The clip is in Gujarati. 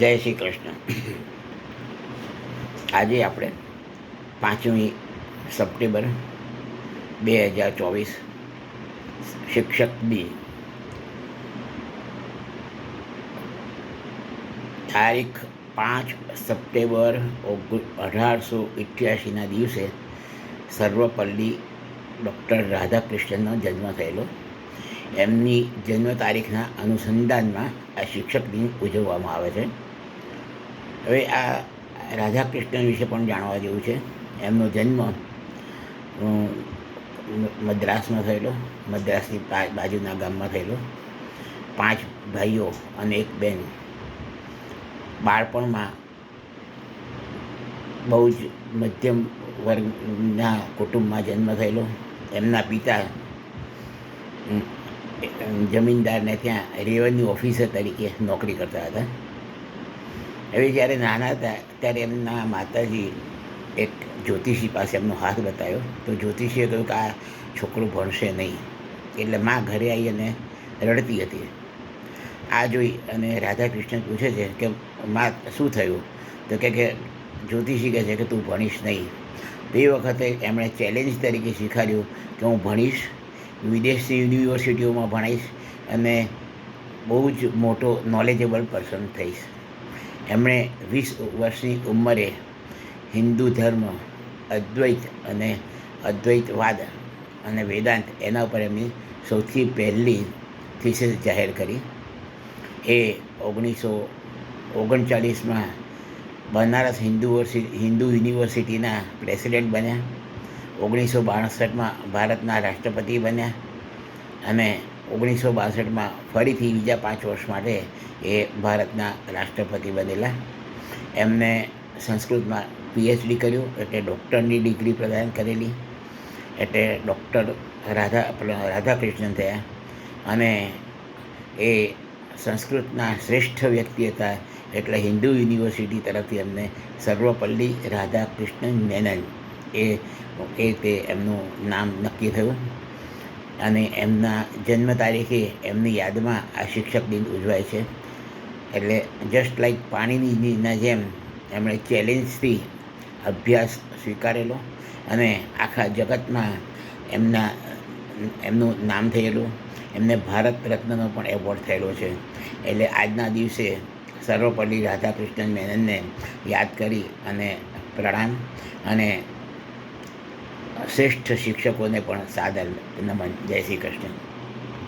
જય શ્રી કૃષ્ણ. આજે આપણે 5મી સપ્ટેમ્બર 2024 શિક્ષક દિન. તારીખ 5 સપ્ટેમ્બર 1888ના દિવસે સર્વપલ્લી ડૉક્ટર રાધાકૃષ્ણનનો જન્મ થયેલો. એમની જન્મ તારીખના અનુસંધાનમાં આ શિક્ષક દિન ઉજવવામાં આવે છે. હવે આ રાધાકૃષ્ણન વિશે પણ જાણવા જેવું છે. એમનો જન્મ મદ્રાસમાં થયેલો, મદ્રાસની બાજુના ગામમાં થયેલો. 5 ભાઈઓ અને 1 બહેન. બાળપણમાં બહુ જ મધ્યમ વર્ગના કુટુંબમાં જન્મ થયેલો. એમના પિતા જમીનદારને ત્યાં રેવન્યુ ઓફિસર તરીકે નોકરી કરતા હતા. હવે જ્યારે નાના હતા ત્યારે એમના માતાજી એક જ્યોતિષી પાસે એમનો હાથ બતાવ્યો, તો જ્યોતિષીએ કહ્યું કે આ છોકરો ભણશે નહીં. એટલે મા ઘરે આવી અને રડતી હતી. આ જોઈ અને રાધાકૃષ્ણ પૂછે છે કે મા શું થયું? તો કે જ્યોતિષી કહે છે કે તું ભણીશ નહીં. તો એ વખતે એમણે ચેલેન્જ તરીકે સ્વીકાર્યું કે હું ભણીશ, વિદેશી યુનિવર્સિટીઓમાં ભણીશ અને બહુ જ મોટો નોલેજેબલ પર્સન થઈશ. એમણે 20 વર્ષની ઉંમરે હિન્દુ ધર્મ, અદ્વૈતવાદ અને વેદાંત એના ઉપર એમની સૌથી પહેલી થીસીસ જાહેર કરી. એ 1939માં બનારસ હિન્દુ યુનિવર્સિટીના પ્રેસિડેન્ટ બન્યા. 1962માં ભારતના રાષ્ટ્રપતિ બન્યા અને 1962માં ફરીથી બીજા 5 વર્ષ માટે એ ભારતના રાષ્ટ્રપતિ બનેલા. એમને સંસ્કૃતમાં PhD કર્યું, એટલે ડૉક્ટરની ડિગ્રી પ્રદાન કરેલી, એટલે ડૉક્ટર રાધાકૃષ્ણન થયા. અને એ સંસ્કૃતના શ્રેષ્ઠ વ્યક્તિ હતા, એટલે હિન્દુ યુનિવર્સિટી તરફથી એમને સર્વપલ્લી રાધાકૃષ્ણન મેનન તે એમનું નામ નક્કી થયું. અને એમના જન્મ તારીખે એમની યાદમાં આ શિક્ષક દિન ઉજવાય છે. એટલે જસ્ટ લાઈક પાણીનીના જેમ એમણે ચેલેન્જથી અભ્યાસ સ્વીકારેલો અને આખા જગતમાં એમનું નામ થયેલું. એમને ભારત રત્નનો પણ એવોર્ડ થયેલો છે. એટલે આજના દિવસે સર્વપલ્લી રાધાકૃષ્ણન મેનનને યાદ કરી અને પ્રણામ, અને શ્રેષ્ઠ શિક્ષકોને પણ સાદર નમન. જય શ્રી કૃષ્ણ.